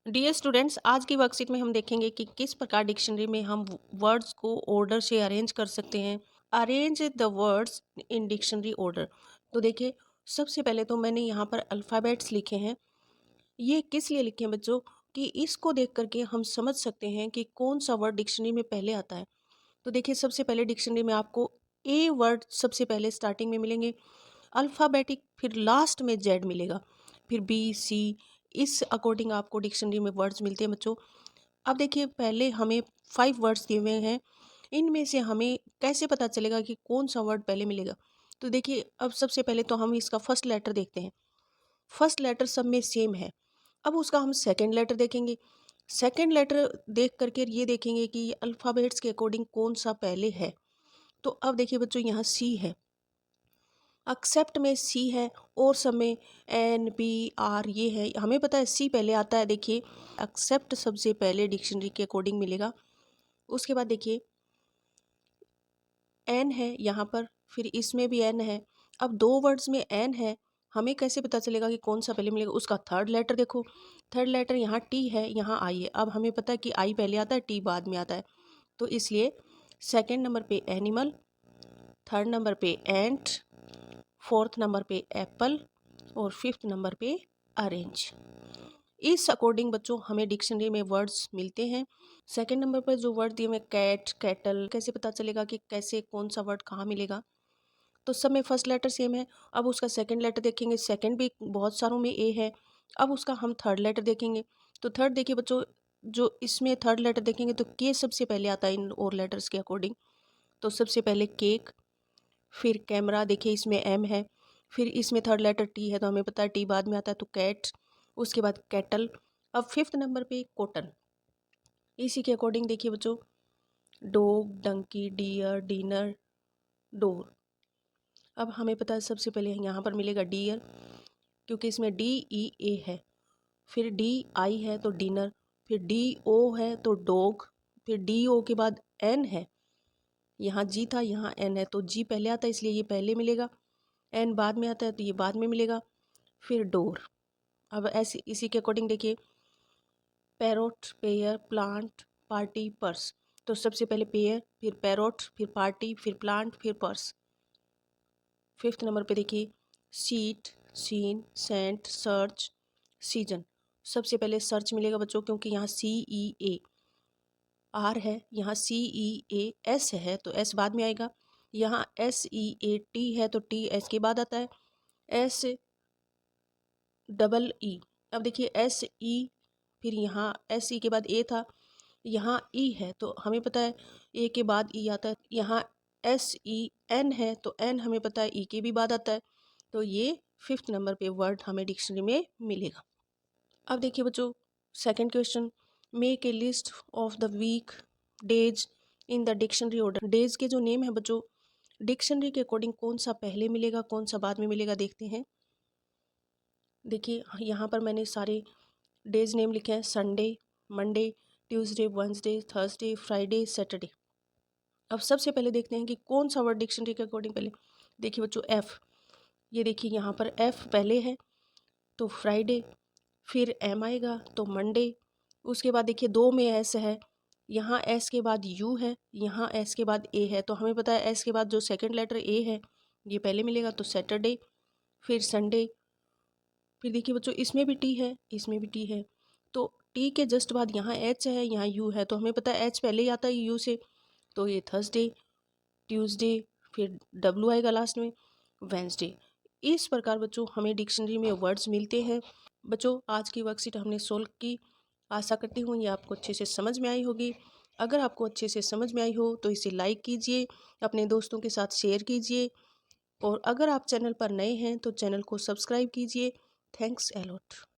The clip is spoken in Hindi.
डियर स्टूडेंट्स, आज की वर्कशीट में हम देखेंगे कि किस प्रकार डिक्शनरी में हम वर्ड्स को ऑर्डर से अरेंज कर सकते हैं। Arrange the words in dictionary order. तो देखिए, सबसे पहले तो मैंने यहाँ पर अल्फ़ाबेट्स लिखे हैं। ये किस लिए लिखे हैं बच्चों, कि इसको देख करके हम समझ सकते हैं कि कौन सा वर्ड डिक्शनरी में पहले आता है। तो देखिए, सबसे पहले डिक्शनरी में आपको ए वर्ड सबसे पहले स्टार्टिंग में मिलेंगे, अल्फ़ाबेटिक, फिर लास्ट में जेड मिलेगा, फिर बी, सी, इस अकॉर्डिंग आपको डिक्शनरी में वर्ड्स मिलते हैं बच्चों। अब देखिए, पहले हमें 5 वर्ड्स दिए हुए हैं, इनमें से हमें कैसे पता चलेगा कि कौन सा वर्ड पहले मिलेगा। तो देखिए, अब सबसे पहले तो हम इसका फर्स्ट लेटर देखते हैं। फर्स्ट लेटर सब में सेम है। अब उसका हम सेकंड लेटर देखेंगे। सेकंड लेटर देख करके ये देखेंगे कि अल्फ़ाबेट्स के अकॉर्डिंग कौन सा पहले है। तो अब देखिए बच्चों, यहाँ सी है, एक्सेप्ट में सी है, और सब में एन, पी, आर ये है। हमें पता है सी पहले आता है। देखिए, एक्सेप्ट सबसे पहले डिक्शनरी के अकॉर्डिंग मिलेगा। उसके बाद देखिए, एन है यहाँ पर, फिर इसमें भी एन है। अब दो वर्ड्स में एन है, हमें कैसे पता चलेगा कि कौन सा पहले मिलेगा। उसका थर्ड लेटर देखो, थर्ड लेटर यहाँ टी है, यहाँ आई है। अब हमें पता है कि आई पहले आता है, टी बाद में आता है। तो इसलिए सेकेंड नंबर पे एनिमल, थर्ड नंबर पे एंट, फोर्थ नंबर पे एप्पल, और फिफ्थ नंबर पे अरेंज। इस अकॉर्डिंग बच्चों हमें डिक्शनरी में वर्ड्स मिलते हैं। सेकंड नंबर पर जो वर्ड दिए हुए कैट, कैटल, कैसे पता चलेगा कि कैसे कौन सा वर्ड कहाँ मिलेगा। तो सब में फर्स्ट लेटर सेम है। अब उसका सेकंड लेटर देखेंगे, सेकंड भी बहुत सारों में ए है। अब उसका हम थर्ड लेटर देखेंगे। तो थर्ड देखिए बच्चों, जो इसमें थर्ड लेटर देखेंगे तो के सबसे पहले आता है इन और लेटर्स के अकॉर्डिंग। तो सबसे पहले केक, फिर कैमरा, देखिए इसमें एम है, फिर इसमें थर्ड लेटर टी है, तो हमें पता है टी बाद में आता है, तो कैट। उसके बाद कैटल। अब फिफ्थ नंबर पे कॉटन। इसी के अकॉर्डिंग देखिए बच्चों, dog, donkey, deer, dinner, door. अब हमें पता है सबसे पहले यहाँ पर मिलेगा डियर, क्योंकि इसमें डी ई ए है, फिर डी आई है तो डिनर, फिर डी ओ है तो डॉग, फिर डी ओ के बाद एन है, यहाँ जी था, यहाँ एन है, तो जी पहले आता है इसलिए ये पहले मिलेगा, एन बाद में आता है तो ये बाद में मिलेगा, फिर डोर। अब ऐसे इसी के अकॉर्डिंग देखिए, parrot, pair, plant, party, purse. तो सबसे पहले पेयर, फिर पैरोट, फिर पार्टी, फिर प्लांट, फिर पर्स। फिफ्थ नंबर पे देखिए, seat, scene, scent, search, season. सबसे पहले सर्च मिलेगा बच्चों, क्योंकि यहाँ सी ई ए आर है, यहाँ सी ई ए एस है तो एस बाद में आएगा, यहाँ एस ई ए टी है तो टी एस के बाद आता है, एस डबल ई। अब देखिए एस ई, फिर यहाँ एस ई के बाद ए था, यहाँ ई है तो हमें पता है ए के बाद ई आता है, यहाँ एस ई एन है तो एन हमें पता है ई के भी बाद आता है। तो ये फिफ्थ नंबर पे वर्ड हमें डिक्शनरी में मिलेगा। अब देखिए बच्चों, second question, make a list of the week days in the dictionary order. Days के जो नेम है बच्चों, डिक्शनरी के अकॉर्डिंग कौन सा पहले मिलेगा, कौन सा बाद में मिलेगा, देखते हैं। देखिए, यहाँ पर मैंने सारे डेज नेम लिखे हैं, Sunday, Monday, Tuesday, Wednesday, Thursday, Friday, Saturday. अब सबसे पहले देखते हैं कि कौन सा वर्ड डिक्शनरी के अकॉर्डिंग पहले। देखिए बच्चों, एफ, ये देखिए यहाँ पर एफ पहले है तो फ्राइडे, फिर एम आएगा तो मंडे। उसके बाद देखिए दो में एस है, यहाँ एस के बाद यू है, यहाँ एस के बाद ए है, तो हमें पता है एस के बाद जो सेकंड लेटर ए है ये पहले मिलेगा, तो सैटरडे, फिर संडे। फिर देखिए बच्चों, इसमें भी टी है, इसमें भी टी है, तो टी के जस्ट बाद यहाँ एच है, यहाँ यू है, तो हमें पता है एच पहले ही आता है यू से, तो ये थर्सडे, ट्यूसडे, फिर डब्लू आएगा लास्ट में, वेंसडे। इस प्रकार बच्चों हमें डिक्शनरी में वर्ड्स मिलते हैं। बच्चों, आज की वर्कशीट हमने सोल्व की। आशा करती हूँ ये आपको अच्छे से समझ में आई होगी। अगर आपको अच्छे से समझ में आई हो तो इसे लाइक कीजिए, अपने दोस्तों के साथ शेयर कीजिए, और अगर आप चैनल पर नए हैं तो चैनल को सब्सक्राइब कीजिए। Thanks a lot.